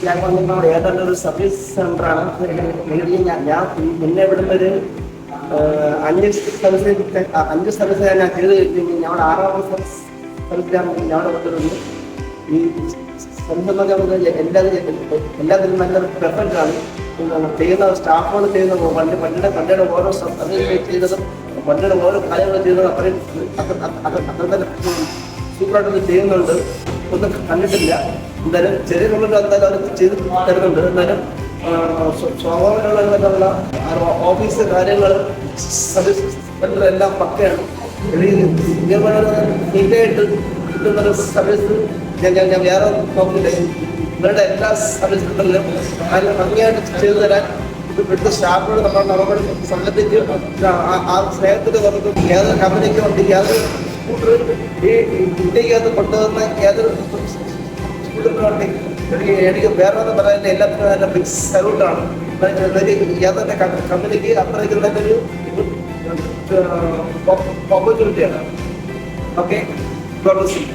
ഞാൻ വന്നിട്ട് ഏതാണ്ട് ഒരു സർവീസ് സെൻ്ററാണ്. ഞാൻ മുന്നേ ഇവിടുന്ന് ഒരു 5 സർവീസ് ഞാൻ ചെയ്ത് കഴിഞ്ഞ് ഞാൻ അവിടെ 6ാമത്തെ സർവീസ് ഞാൻ അവിടെ കൊണ്ടുവരുന്നു. ഈ സർവീസ് എന്ന് പറഞ്ഞാൽ എല്ലാത്തിനും നല്ലൊരു പ്രിഫറൻസ് ആണ്. ചെയ്യുന്ന സ്റ്റാഫുകൾ ചെയ്യുന്ന വണ്ടിയുടെ ഓരോ ചെയ്തതും വണ്ടിയുടെ ഓരോ കാര്യങ്ങൾ ചെയ്തതും അത്ര തന്നെ സൂപ്പറായിട്ടൊന്നും ചെയ്യുന്നുണ്ട്. ഒന്നും കണ്ടിട്ടില്ല. എന്തായാലും ചെറിയ കമ്പ്യൂട്ടർ എന്തായാലും അവർ ചെയ്ത് തരുന്നുണ്ട്. എന്നാലും സ്വാഭാവികമുള്ള ഓഫീസ് കാര്യങ്ങൾ സർവീസ് എല്ലാം പക്കയാണ്. നീറ്റായിട്ട് കിട്ടുന്നൊരു സർവീസ് ഞാൻ വേറെ നോക്കില്ല. ഇവരുടെ എല്ലാ സർവീസ് സെൻ്ററിലും നല്ല ഭംഗിയായിട്ട് ചെയ്തു തരാൻ ഇവിടുത്തെ സ്റ്റാഫുകൾ നമ്മളോട് സംബന്ധിച്ച് ആ സ്നേഹത്തിൽ നമുക്ക് ഏതൊരു കമ്പനിക്ക് വേണ്ടി യാതൊരു സ്കൂട്ടർ ഈ ഇന്ത്യക്കകത്ത് കൊണ്ടുവന്ന ഏതൊരു സ്കൂട്ടറിന് വേണ്ടി എനിക്ക് വേറെ ഒന്നും പറയാനില്ല. എല്ലാത്തിനും നല്ല ബിഗ് സല്യൂട്ടാണ്. യാതൊരു കമ്പനിക്ക് അത്രയ്ക്ക് നല്ലൊരു ഓപ്പർച്യൂണിറ്റിയാണ്. Okay, God bless U.